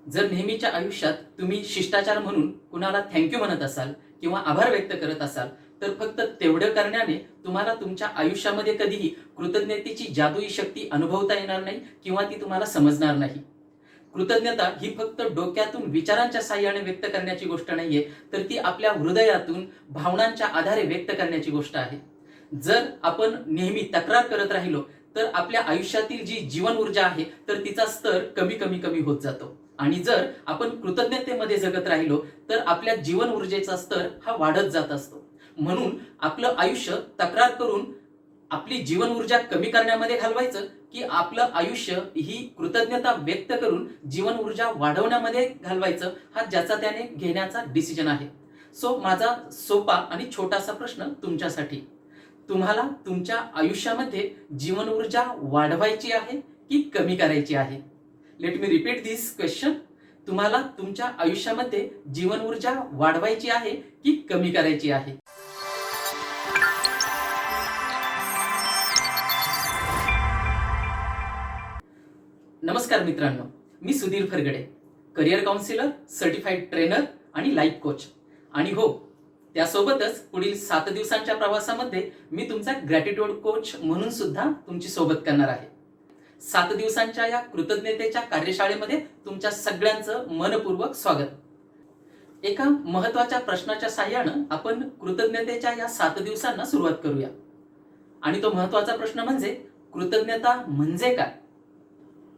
जर नेहमीच्या आयुष्यात तुम्ही शिष्टाचार म्हणून कुणाला थँक्यू म्हणत असाल किंवा आभार व्यक्त करत असाल, तर फक्त तेवढं करण्याने तुम्हाला तुमच्या आयुष्यामध्ये कधीही कृतज्ञतेची जादुई शक्ती अनुभवता येणार नाही किंवा ती तुम्हाला समजणार नाही. कृतज्ञता ही फक्त डोक्यातून विचारांच्या साहाय्याने व्यक्त करण्याची गोष्ट नाहीये, तर ती आपल्या हृदयातून भावनांच्या आधारे व्यक्त करण्याची गोष्ट आहे. जर आपण नेहमी तक्रार करत राहिलो तर आपल्या आयुष्यातील जी जीवन ऊर्जा आहे तर तिचा स्तर कमी कमी कमी होत जातो. आणि जर आपण कृतज्ञतेमध्ये जगत राहिलो तर आपल्या जीवन ऊर्जेचा स्तर हा वाढत जात असतो. म्हणून आपलं आयुष्य तक्रार करून आपली जीवन ऊर्जा कमी करण्यामध्ये घालवायचं, की आपलं आयुष्य ही कृतज्ञता व्यक्त करून जीवन ऊर्जा वाढवण्यामध्ये घालवायचं, हा ज्याचा त्याने घेण्याचा डिसिजन आहे. सो माझा सोपा आणि छोटासा प्रश्न तुमच्यासाठी, तुम्हाला तुमच्या आयुष्यामध्ये जीवन ऊर्जा वाढवायची आहे की कमी करायची आहे? लेट मी रिपीट दिस क्वेश्चन. तुम्हाला तुमच्या आयुष्यामध्ये जीवन ऊर्जा वाढवायची आहे की कमी करायची आहे? नमस्कार मित्रांनो, मी Sudhir Fargade, career counsellor, certified trainer आणि लाईफ कोच. आणि हो, त्यासोबतच पुढील 7 दिवसांच्या प्रवासामध्ये मी तुमचा ग्रॅटिट्यूड कोच म्हणून सुद्धा तुमची सोबत करणार आहे. 7 दिवसांच्या या कृतज्ञतेच्या कार्यशाळेमध्ये तुमच्या सगळ्यांचं मनपूर्वक स्वागत. एका महत्वाच्या प्रश्नाच्या साहाय्यानं आपण कृतज्ञतेच्या या 7 दिवसांना सुरुवात करूया. आणि तो महत्वाचा प्रश्न म्हणजे, कृतज्ञता म्हणजे काय?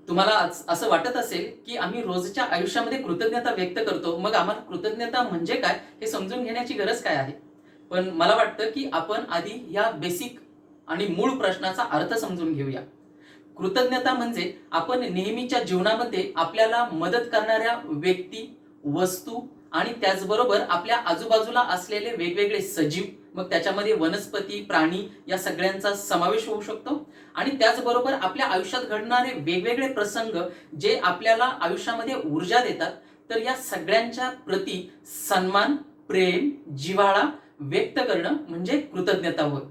तुम्हाला असं वाटत असेल की आम्ही रोजच्या आयुष्यामध्ये कृतज्ञता व्यक्त करतो, मग आम्हाला कृतज्ञता म्हणजे काय हे समजून घेण्याची गरज काय आहे? पण मला वाटतं की आपण आधी या बेसिक आणि मूळ प्रश्नाचा अर्थ समजून घेऊया. कृतज्ञता म्हणजे आपण नेहमीच्या जीवनामध्ये आपल्याला मदत करणाऱ्या व्यक्ती, वस्तू आणि त्याचबरोबर आपल्या आजूबाजूला असलेले वेगवेगळे सजीव, मग त्याच्यामध्ये वनस्पती, प्राणी या सगळ्यांचा समावेश होऊ शकतो. आणि त्याचबरोबर आपल्या आयुष्यात घडणारे वेगवेगळे प्रसंग जे आपल्याला आयुष्यामध्ये ऊर्जा देतात, तर या सगळ्यांच्या प्रती सन्मान, प्रेम, जिव्हाळा व्यक्त करणं म्हणजे कृतज्ञता होय.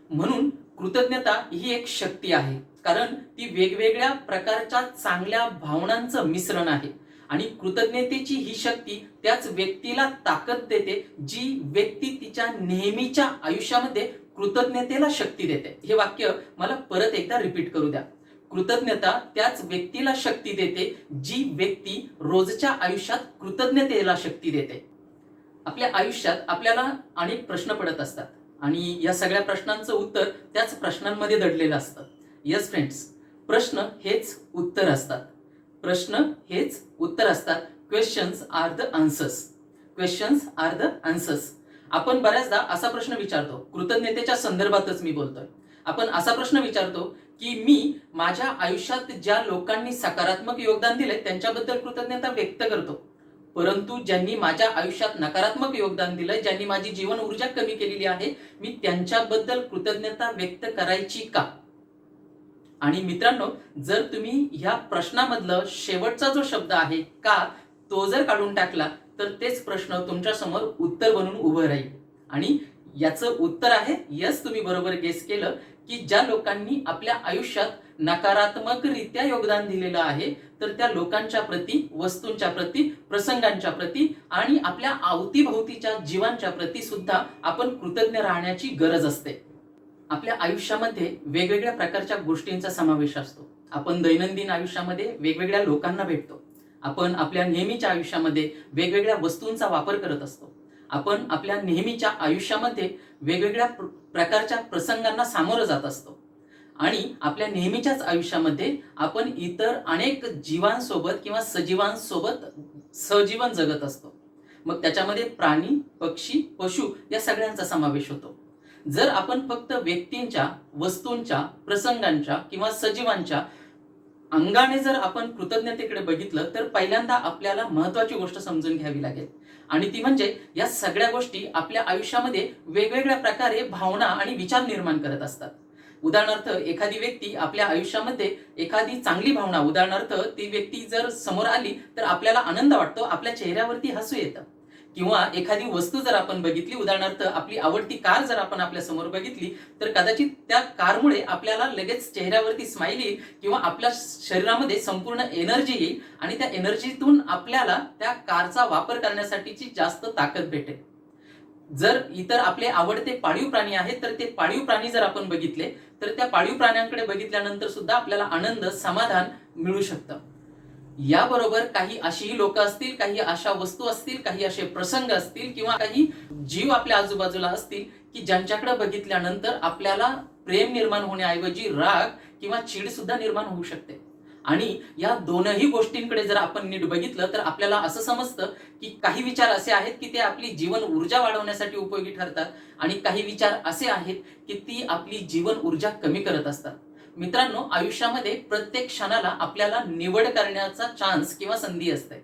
म्हणून कृतज्ञता ही एक शक्ती आहे, कारण ती वेगवेगळ्या प्रकारच्या चांगल्या भावनांचं मिश्रण आहे. आणि कृतज्ञतेची ही शक्ती त्याच व्यक्तीला ताकद देते, जी व्यक्ती तिच्या नेहमीच्या आयुष्यामध्ये कृतज्ञतेला शक्ती देते. हे वाक्य मला परत एकदा रिपीट करू द्या. कृतज्ञता त्याच व्यक्तीला शक्ती देते, जी व्यक्ती रोजच्या आयुष्यात कृतज्ञतेला शक्ती देते. आपल्या आयुष्यात आपल्याला अनेक प्रश्न पडत असतात आणि या सगळ्या प्रश्नांचं उत्तर त्याच प्रश्नांमध्ये दडलेलं असतं. येस फ्रेंड्स, प्रश्न हेच उत्तर असतात. प्रश्न हेच उत्तर असतात. Questions are the answers. Questions are the answers. आपण बऱ्याचदा असा प्रश्न विचारतो, कृतज्ञतेच्या संदर्भातच मी बोलतोय. आपण असा प्रश्न विचारतो की मी माझ्या आयुष्यात ज्या लोकांनी सकारात्मक योगदान दिले त्यांच्याबद्दल कृतज्ञता व्यक्त करतो, परंतु ज्यांनी माझ्या आयुष्यात नकारात्मक योगदान दिलंय, ज्यांनी माझी जीवन ऊर्जा कमी केलेली आहे, मी त्यांच्याबद्दल कृतज्ञता व्यक्त करायची का? आणि मित्रांनो, जर तुम्ही ह्या प्रश्नामधलं शेवटचा जो शब्द आहे का, तो जर काढून टाकला तर तेच प्रश्न तुमच्या समोर उत्तर बनून उभं राहील. आणि याचं उत्तर आहे, यस, तुम्ही बरोबर गेस केलं, की ज्या लोकांनी आपल्या आयुष्यात नकारात्मकरित्या योगदान दिलेलं आहे, तर त्या लोकांच्या प्रती, वस्तूंच्या प्रती, प्रसंगांच्या प्रती आणि आपल्या अवतीभोवतीच्या जीवांच्या प्रती सुद्धा आपण कृतज्ञ राहण्याची गरज असते. आपल्या आयुष्यामध्ये वेगवेगळ्या प्रकारच्या गोष्टींचा समावेश असतो. आपण दैनंदिन आयुष्यामध्ये वेगवेगळ्या लोकांना भेटतो. आपण आपल्या नेहमीच्या आयुष्यामध्ये वेगवेगळ्या वस्तूंचा वापर करत असतो. आपण आपल्या नेहमीच्या आयुष्यामध्ये वेगवेगळ्या प्रकारच्या प्रसंगांना सामोरं जात असतो. आणि आपल्या नेहमीच्याच आयुष्यामध्ये आपण इतर अनेक जीवांसोबत किंवा सजीवांसोबत सहजीवन जगत असतो. मग त्याच्यामध्ये प्राणी, पक्षी, पशु या सगळ्यांचा समावेश होतो. जर आपण फक्त व्यक्तींच्या, वस्तूंच्या, प्रसंगांच्या किंवा सजीवांच्या अंगाने जर आपण कृतज्ञतेकडे बघितलं, तर पहिल्यांदा आपल्याला महत्वाची गोष्ट समजून घ्यावी लागेल. आणि ती म्हणजे या सगळ्या गोष्टी आपल्या आयुष्यामध्ये वेगवेगळ्या प्रकारे भावना आणि विचार निर्माण करत असतात. उदाहरणार्थ, एखादी व्यक्ती आपल्या आयुष्यामध्ये एखादी चांगली भावना, उदाहरणार्थ ती व्यक्ती जर समोर आली तर आपल्याला आनंद वाटतो, आपल्या चेहऱ्यावरती हसू येतं. किंवा एखादी वस्तू जर आपण बघितली, उदाहरणार्थ आपली आवडती कार जर आपण आपल्या समोर बघितली, तर कदाचित त्या कारमुळे आपल्याला लगेच चेहऱ्यावरती स्माइल येईल किंवा आपल्या शरीरामध्ये संपूर्ण एनर्जी येईल आणि त्या एनर्जीतून आपल्याला त्या कारचा वापर करण्यासाठीची जास्त ताकद भेटेल. जर इतर आपले आवडते पाळीव प्राणी आहेत, तर ते पाळीव प्राणी जर आपण बघितले, तर त्या पाळीव प्राण्यांकडे बघितल्यानंतर सुद्धा आपल्याला आनंद, समाधान मिळू शकतं. याबरोबर काही अशीही लोक असतील, काही अशा वस्तू असतील, काही असे प्रसंग असतील किंवा काही जीव आपल्या आजूबाजूला असतील की ज्यांच्याकडे बघितल्यानंतर आपल्याला प्रेम निर्माण होण्याऐवजी राग किंवा चीड सुद्धा निर्माण होऊ शकते. आणि या दोनही गोष्टींकडे जर आपण नीट बघितलं तर आपल्याला असं समजतं की काही विचार असे आहेत की ते आपली जीवन ऊर्जा वाढवण्यासाठी उपयोगी ठरतात आणि काही विचार असे आहेत की ती आपली जीवन ऊर्जा कमी करत असतात. मित्रांनो, आयुष्यामध्ये प्रत्येक क्षणाला आपल्याला निवड करण्याचा चान्स किंवा संधी असते.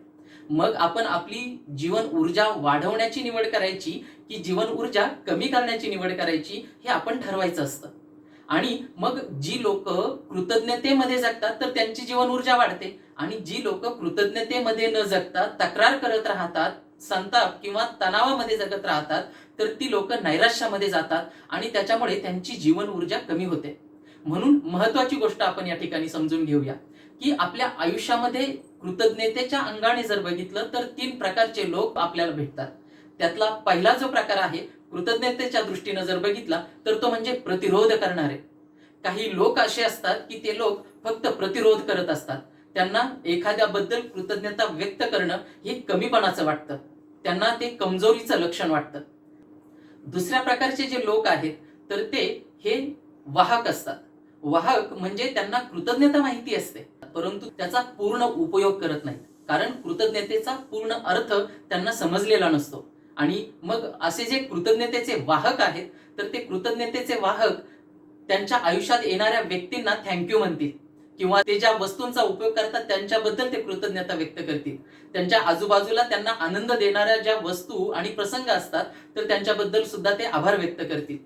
मग आपण आपली जीवन ऊर्जा वाढवण्याची निवड करायची की जीवन ऊर्जा कमी करण्याची निवड करायची हे आपण ठरवायचं असतं. आणि मग जी लोक कृतज्ञतेमध्ये जगतात तर त्यांची जीवन ऊर्जा वाढते आणि जी लोक कृतज्ञतेमध्ये न जगता तक्रार करत राहतात, संताप किंवा तणावामध्ये जगत राहतात, तर ती लोक नैराश्यामध्ये जातात आणि त्याच्यामुळे त्यांची जीवन ऊर्जा कमी होते. म्हणून महत्वाची गोष्ट आपण या ठिकाणी समजून घेऊया की आपल्या आयुष्यामध्ये कृतज्ञतेच्या अंगाने जर बघितलं तर 3 प्रकारचे लोक आपल्याला भेटतात. त्यातला पहिला जो प्रकार आहे कृतज्ञतेच्या दृष्टीने जर बघितला तर तो म्हणजे प्रतिरोध करणारे. काही लोक असे असतात की ते लोक फक्त प्रतिरोध करत असतात. त्यांना एखाद्याबद्दल कृतज्ञता व्यक्त करणं हे कमीपणाचं वाटतं, त्यांना ते कमजोरीचं लक्षण वाटतं. दुसऱ्या प्रकारचे जे लोक आहेत तर ते हे वाहक असतात. वाहक म्हणजे त्यांना कृतज्ञता माहिती असते परंतु त्याचा पूर्ण उपयोग करत नाहीत, कारण कृतज्ञतेचा पूर्ण अर्थ त्यांना समजलेला नसतो. आणि मग असे जे कृतज्ञतेचे वाहक आहेत तर ते कृतज्ञतेचे वाहक त्यांच्या आयुष्यात येणाऱ्या व्यक्तींना थँक्यू म्हणतील किंवा ते ज्या वस्तूंचा उपयोग करतात त्यांच्याबद्दल ते कृतज्ञता व्यक्त करतील. त्यांच्या आजूबाजूला त्यांना आनंद देणाऱ्या ज्या वस्तू आणि प्रसंग असतात तर त्यांच्याबद्दल सुद्धा ते आभार व्यक्त करतील.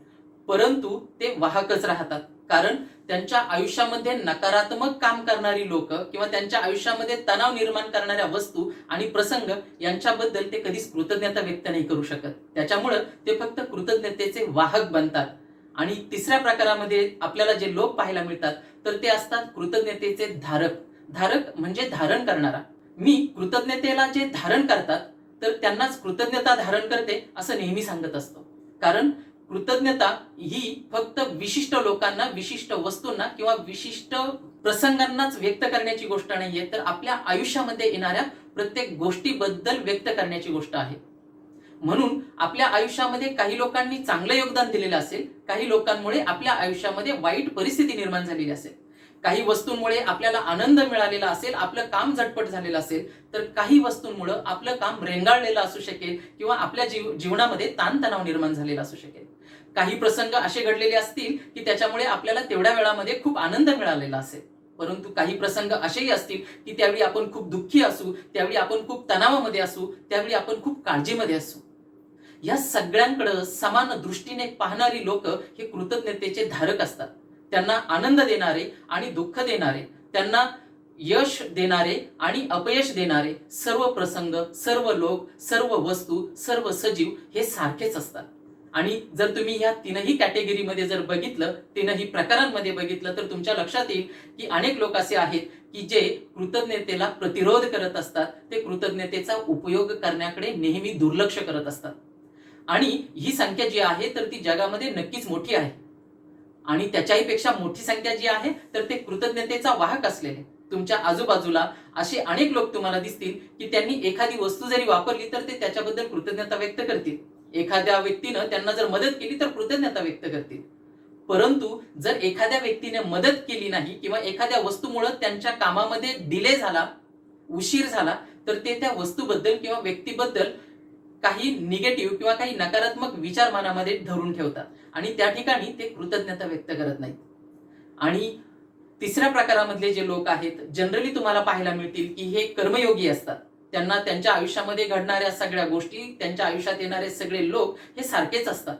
परंतु ते वाहकच राहतात, कारण त्यांच्या आयुष्यामध्ये नकारात्मक काम करणारी लोक किंवा त्यांच्या आयुष्यामध्ये तणाव निर्माण करणाऱ्या वस्तू आणि प्रसंग यांच्याबद्दल ते कधीच कृतज्ञता व्यक्त नाही करू शकत. त्याच्यामुळे ते फक्त कृतज्ञतेचे वाहक बनतात. आणि तिसऱ्या प्रकारामध्ये आपल्याला जे लोक पाहायला मिळतात तर ते असतात कृतज्ञतेचे धारक. धारक म्हणजे धारण करणारा. मी कृतज्ञतेला जे धारण करतात तर त्यांनाच कृतज्ञता धारण करते असं नेहमी सांगत असतो. कारण कृतज्ञता ही फक्त विशिष्ट लोकांना, विशिष्ट वस्तूंना किंवा विशिष्ट प्रसंगांनाच व्यक्त करण्याची गोष्ट नाहीये, तर आपल्या आयुष्यामध्ये येणाऱ्या प्रत्येक गोष्टीबद्दल व्यक्त करण्याची गोष्ट आहे. म्हणून आपल्या आयुष्यामध्ये काही लोकांनी चांगलं योगदान दिलेलं असेल, काही लोकांमुळे आपल्या आयुष्यामध्ये वाईट परिस्थिती निर्माण झालेली असेल, काही वस्तूंमुळे आपल्याला आनंद मिळालेला असेल, आपलं काम झटपट झालेलं असेल, तर काही वस्तूंमुळे आपलं काम रेंगाळलेलं असू शकेल किंवा आपल्या जीवनामध्ये ताणतणाव निर्माण झालेला असू शकेल. काही प्रसंग असे घडलेले असतील की त्याच्यामुळे आपल्याला तेवढ्या वेळामध्ये खूप आनंद मिळालेला असेल, परंतु काही प्रसंग असेही असतील की त्यावेळी आपण खूप दुःखी असू, त्यावेळी आपण खूप तणावामध्ये असू, त्यावेळी आपण खूप काळजीमध्ये असू. या सगळ्यांकडे समान दृष्टीने पाहणारी लोक हे कृतज्ञतेचे धारक असतात. त्यांना आनंद देणारे आणि दुःख देणारे, त्यांना यश देणारे आणि अपयश देणारे सर्व प्रसंग, सर्व लोक, सर्व वस्तू, सर्व सजीव हे सारखेच असतात. आणि जर तुम्ही ह्या तीनही कॅटेगरीमध्ये जर बघितलं, तीनही प्रकारांमध्ये बघितलं, तर तुमच्या लक्षात येईल की अनेक लोक असे आहेत की जे कृतज्ञतेला प्रतिरोध करत असतात. ते कृतज्ञतेचा उपयोग करण्याकडे नेहमी दुर्लक्ष करत असतात. आणि ही संख्या जी आहे तर ती जगामध्ये नक्कीच मोठी आहे. आणि त्याच्याही पेक्षा मोठी संख्या जी आहे तर ते कृतज्ञतेचा वाहक असलेले. तुमच्या आजूबाजूला असे अनेक लोक तुम्हाला दिसतील की त्यांनी एखादी वस्तू जरी वापरली तर ते त्याच्याबद्दल कृतज्ञता व्यक्त करतील. एखाद्या व्यक्तीनं त्यांना जर मदत केली तर कृतज्ञता व्यक्त करतील. परंतु जर एखाद्या व्यक्तीने मदत केली नाही किंवा एखाद्या वस्तूमुळे त्यांच्या कामामध्ये डिले झाला, उशीर झाला, तर ते त्या वस्तूबद्दल किंवा व्यक्तीबद्दल काही निगेटिव्ह किंवा काही नकारात्मक विचार मनामध्ये धरून ठेवतात आणि त्या ठिकाणी ते कृतज्ञता व्यक्त करत नाहीत. आणि तिसऱ्या प्रकारामधले जे लोक आहेत जनरली तुम्हाला पाहायला मिळतील की हे कर्मयोगी असतात. त्यांना त्यांच्या आयुष्यामध्ये घडणाऱ्या सगळ्या गोष्टी, त्यांच्या आयुष्यात येणारे सगळे लोक हे सारखेच असतात.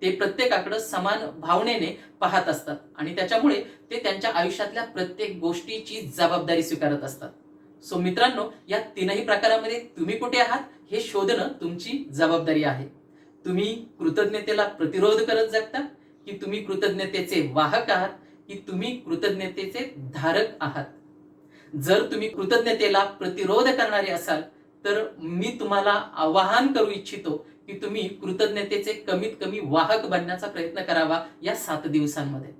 ते प्रत्येकाकडे समान भावनेने पाहत असतात आणि त्याच्यामुळे ते त्यांच्या आयुष्यातल्या प्रत्येक गोष्टीची जबाबदारी स्वीकारत असतात. सो मित्रांनो, या तीनही प्रकारामध्ये तुम्ही कुठे आहात हे शोधणं तुमची जबाबदारी आहे. तुम्ही कृतज्ञतेला प्रतिरोध करत जगता, की तुम्ही कृतज्ञतेचे वाहक आहात, की तुम्ही कृतज्ञतेचे धारक आहात? जर तुम्ही कृतज्ञतेला प्रतिरोध करणारे असाल तर मी तुम्हाला आवाहन करू इच्छितो की तुम्ही कृतज्ञतेचे कमीत कमी वाहक बनण्याचा प्रयत्न करावा या 7 दिवसांमध्ये.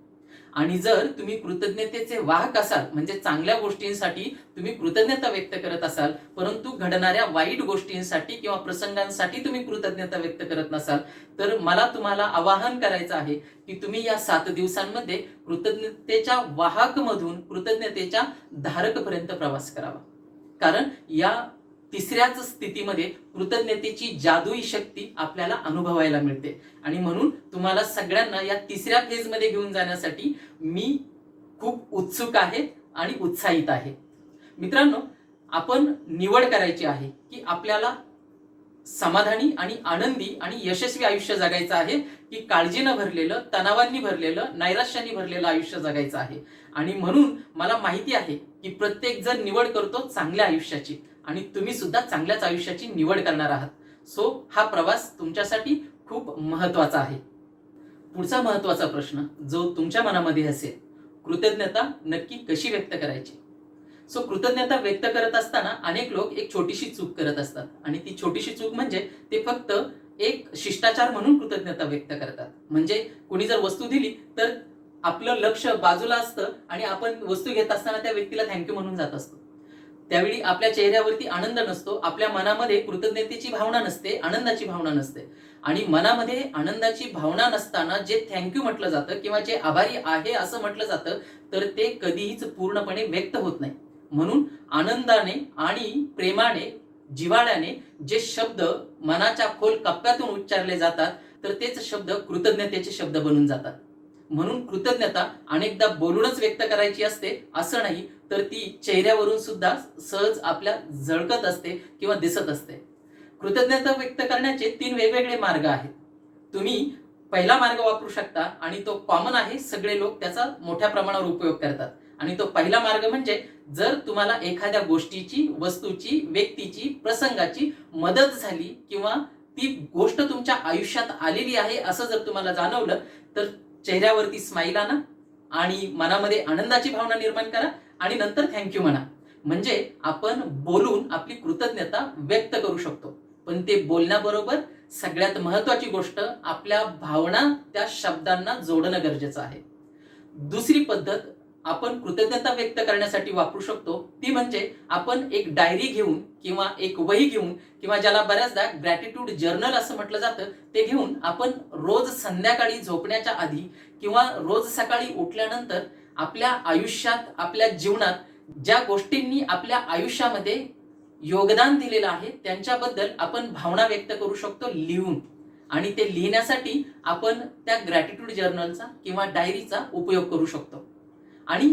आणि जर तुम्ही कृतज्ञतेचे वाहक असाल म्हणजे चांगल्या गोष्टींसाठी तुम्ही कृतज्ञता व्यक्त करत असाल, परंतु घडणाऱ्या वाईट गोष्टींसाठी किंवा प्रसंगांसाठी तुम्ही कृतज्ञता व्यक्त करत नसाल, तर मला तुम्हाला आवाहन करायचं आहे की तुम्ही या 7 दिवसांमध्ये कृतज्ञतेच्या वाहकमधून कृतज्ञतेच्या धारकपर्यंत प्रवास करावा. कारण या तिसऱ्याच स्थितीमध्ये कृतज्ञतेची जादुई शक्ती आपल्याला अनुभवायला मिळते. आणि म्हणून तुम्हाला सगळ्यांना या तिसऱ्या फेजमध्ये घेऊन जाण्यासाठी मी खूप उत्सुक आहे आणि उत्साहित आहे. मित्रांनो, आपण निवड करायची आहे की आपल्याला समाधानी आणि आनंदी आणि यशस्वी आयुष्य जगायचं आहे, की काळजी न भरलेलं, तणावांनी भरलेलं, नैराश्याने भरलेलं आयुष्य जगायचं आहे. आणि म्हणून मला माहिती आहे की प्रत्येक जण निवड करतो चांगल्या आयुष्याची, आणि तुम्ही सुद्धा चांगल्याच आयुष्याची निवड करणार आहात. सो हा प्रवास तुमच्यासाठी खूप महत्वाचा आहे. पुढचा महत्वाचा प्रश्न जो तुमच्या मनामध्ये असेल, कृतज्ञता नक्की कशी व्यक्त करायची? सो कृतज्ञता व्यक्त करत असताना अनेक लोक एक छोटीशी चूक करत असतात, आणि ती छोटीशी चूक म्हणजे ते फक्त एक शिष्टाचार म्हणून कृतज्ञता व्यक्त करतात. म्हणजे कोणी जर वस्तू दिली तर आपलं लक्ष बाजूला असतं आणि आपण वस्तू घेत असताना त्या व्यक्तीला थँक्यू म्हणून जात असतो. त्यावेळी आपल्या चेहऱ्यावरती आनंद नसतो, आपल्या मनामध्ये कृतज्ञतेची भावना नसते, आनंदाची भावना नसते. आणि मनामध्ये आनंदाची भावना नसताना जे थँक्यू म्हटलं जातं किंवा जे आभारी आहे असं म्हटलं जातं, तर ते कधीच पूर्णपणे व्यक्त होत नाही. म्हणून आनंदाने आणि प्रेमाने, जिव्हाळ्याने जे शब्द मनाच्या खोल कप्प्यातून उच्चारले जातात, तर तेच शब्द कृतज्ञतेचे शब्द बनून जातात. म्हणून कृतज्ञता अनेकदा बोलूनच व्यक्त करायची असते असं नाही, तर ती चेहऱ्यावरून सुद्धा सहज आपल्या झळकत असते किंवा दिसत असते. कृतज्ञता व्यक्त करण्याचे 3 वेगवेगळे मार्ग आहेत. तुम्ही पहिला मार्ग वापरू शकता आणि तो कॉमन आहे, सगळे लोक त्याचा मोठ्या प्रमाणावर उपयोग करतात. आणि तो पहिला मार्ग म्हणजे जर तुम्हाला एखाद्या गोष्टीची, वस्तूची, व्यक्तीची, प्रसंगाची मदत झाली किंवा ती गोष्ट तुमच्या आयुष्यात आलेली आहे असं जर तुम्हाला जाणवलं, तर चेहऱ्यावरती स्माईल आणा आणि मनामध्ये आनंदाची भावना निर्माण करा आणि नंतर थँक्यू म्हणा. म्हणजे आपण बोलून आपली कृतज्ञता व्यक्त करू शकतो, पण ते बोलण्याबरोबर सगळ्यात महत्वाची गोष्ट आपल्या भावना त्या शब्दांना जोडणं गरजेचं आहे. दुसरी पद्धत आपण कृतज्ञता व्यक्त करण्यासाठी वापरू शकतो, ती म्हणजे आपण एक डायरी घेऊन किंवा एक वही घेऊन किंवा ज्याला बऱ्याचदा ग्रॅटिट्यूड जर्नल असं म्हटलं जातं, ते घेऊन आपण रोज संध्याकाळी झोपण्याच्या आधी किंवा रोज सकाळी उठल्यानंतर आपल्या आयुष्यात, आपल्या जीवनात ज्या गोष्टींनी आपल्या आयुष्यामध्ये योगदान दिलेलं आहे त्यांच्याबद्दल आपण भावना व्यक्त करू शकतो लिहून. आणि ते लिहिण्यासाठी आपण त्या ग्रॅटिट्यूड जर्नलचा किंवा डायरीचा उपयोग करू शकतो. आणि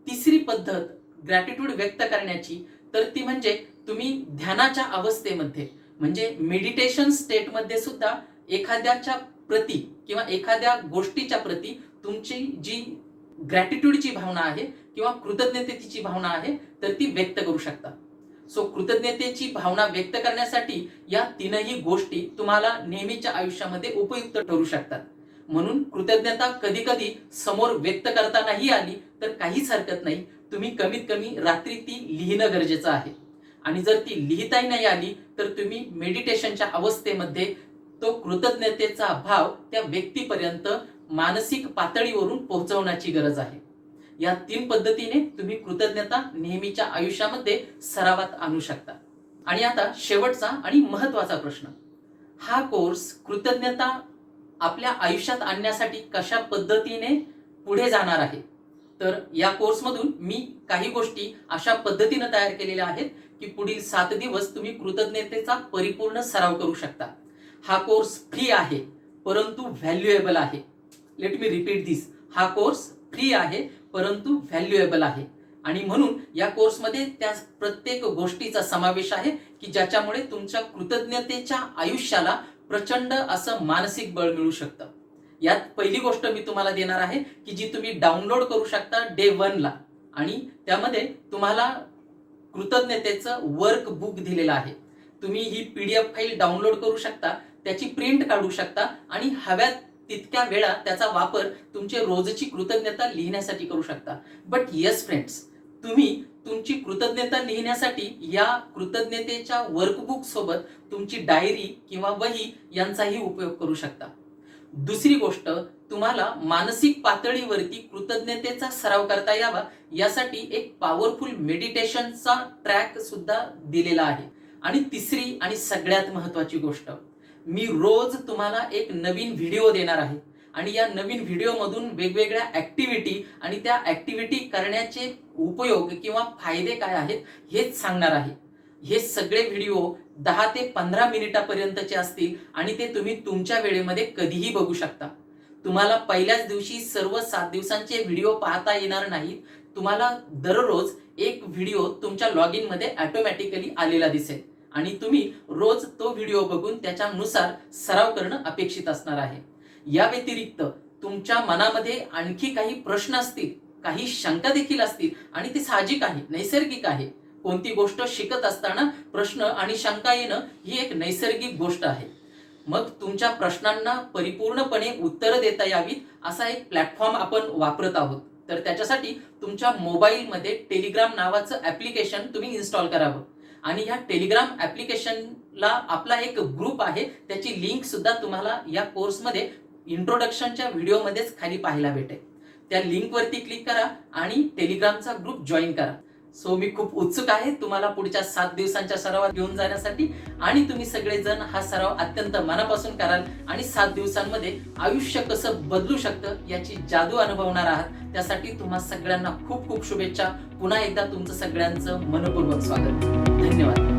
तिसरी पद्धत ग्रॅटिट्यूड व्यक्त करण्याची, तर ती म्हणजे तुम्ही ध्यानाच्या अवस्थेमध्ये म्हणजे मेडिटेशन स्टेटमध्ये सुद्धा एखाद्याच्या प्रती किंवा एखाद्या गोष्टीच्या प्रती तुमची जी ग्रॅटिट्यूडची भावना आहे किंवा कृतज्ञतेची भावना आहे, तर ती व्यक्त करू शकता. सो कृतज्ञतेची भावना व्यक्त करण्यासाठी या तीनही गोष्टी तुम्हाला नेहमीच्या आयुष्यामध्ये उपयुक्त ठरू शकतात. म्हणून कृतज्ञता कधी कधी समोर व्यक्त करता नाही आली तर काहीच हरकत नाही. तुम्ही कमीत कमी रात्री ती लिहिणं गरजेचं आहे. आणि जर ती लिहिताही नाही आली तर तुम्ही मेडिटेशनच्या अवस्थेमध्ये तो कृतज्ञतेचा भाव त्या व्यक्तीपर्यंत मानसिक पातळीवरून पोहोचवण्याची गरज आहे. या 3 पद्धतीने तुम्ही कृतज्ञता नेहमीच्या आयुष्यामध्ये सरावात आणू शकता. आणि आता शेवटचा आणि महत्वाचा प्रश्न, हा कोर्स कृतज्ञता आपल्या आयुष्यात आणण्यासाठी कशा पद्धतीने पुढे जाणार आहे? तर या कोर्समधून मी काही गोष्टी अशा पद्धतीने तयार केलेल्या आहेत की पुढील 7 दिवस तुम्ही कृतज्ञतेचा परिपूर्ण सराव करू शकता. हा कोर्स फ्री आहे परंतु व्हॅल्युएबल आहे. लेट मी रिपीट दिस, हा कोर्स फ्री आहे परंतु व्हॅल्युएबल आहे. आणि म्हणून या कोर्समध्ये त्या प्रत्येक गोष्टीचा समावेश आहे की ज्याच्यामुळे तुमच्या कृतज्ञतेच्या आयुष्याला प्रचंड असं मानसिक बळ मिळू शकतं. यात पहिली गोष्ट मी तुम्हाला देणार आहे की जी तुम्ही डाउनलोड करू शकता डे 1 ला. आणि त्यामध्ये तुम्हाला कृतज्ञतेचं वर्क बुक दिलेलं आहे. तुम्ही ही PDF फाईल डाउनलोड करू शकता, त्याची प्रिंट काढू शकता आणि हव्या तितक्या वेळा त्याचा वापर तुमची रोजची कृतज्ञता लिहिण्यासाठी करू शकता. बट येस फ्रेंड्स, तुम्ही तुमची कृतज्ञता लिहिण्यासाठी या कृतज्ञतेच्या वर्कबुक सोबत तुमची डायरी किंवा वही यांचाही उपयोग करू शकता. दुसरी गोष्ट, तुम्हाला मानसिक पातळीवरती कृतज्ञतेचा सराव करता यावा यासाठी एक पॉवरफुल मेडिटेशनचा ट्रॅक सुद्धा दिलेला आहे. आणि तिसरी आणि सगळ्यात महत्त्वाची गोष्ट, मी रोज तुम्हाला एक नवीन व्हिडिओ देणार आहे आणि या नवीन व्हिडिओमधून वेगवेगळ्या ऍक्टिव्हिटी आणि त्या ऍक्टिव्हिटी करण्याचे उपयोग किंवा फायदे काय आहेत हेच सांगणार आहे. हे सगळे व्हिडिओ 10 ते 15 मिनिटापर्यंतचे असतील आणि ते तुम्ही तुमच्या वेळेमध्ये कधीही बघू शकता. तुम्हाला पहिल्याच दिवशी सर्व 7 दिवसांचे व्हिडिओ पाहता येणार नाहीत. तुम्हाला दररोज एक व्हिडिओ तुमच्या लॉग इन मध्ये ऑटोमॅटिकली आलेला दिसेल आणि तुम्ही रोज तो व्हिडिओ बघून त्याच्यानुसार सराव करणं अपेक्षित असणार आहे. या व्यतिरिक्त तुमच्या मनामध्ये आणखी काही प्रश्न असतील, काही शंका देखील असतील आणि ते साहजिक आहे, नैसर्गिक आहे. कोणती गोष्ट शिकत असताना प्रश्न आणि शंका येणं ही एक नैसर्गिक गोष्ट आहे. मग तुमच्या प्रश्नांना परिपूर्णपणे उत्तरं देता यावीत असा एक प्लॅटफॉर्म आपण वापरत आहोत. तर त्याच्यासाठी तुमच्या मोबाईलमध्ये टेलिग्राम नावाचं ऍप्लिकेशन तुम्ही इन्स्टॉल करावं आणि ह्या टेलिग्राम ऍप्लिकेशनला आपला एक ग्रुप आहे, त्याची लिंक सुद्धा तुम्हाला या कोर्समध्ये इंट्रोडक्शनच्या व्हिडिओमध्येच खाली पाहायला भेटेल. त्या लिंकवरती क्लिक करा आणि टेलिग्रामचा ग्रुप जॉईन करा. सो मी खूप उत्सुक आहे तुम्हाला पुढच्या 7 दिवसांच्या सरावात घेऊन जाण्यासाठी आणि तुम्ही सगळेजण हा सराव अत्यंत मनापासून कराल आणि 7 दिवसांमध्ये आयुष्य कसं बदलू शकतं याची जादू अनुभवणार आहात. त्यासाठी तुम्हा सगळ्यांना खूप खूप शुभेच्छा. पुन्हा एकदा तुमचं सगळ्यांचं मनपूर्वक स्वागत. धन्यवाद.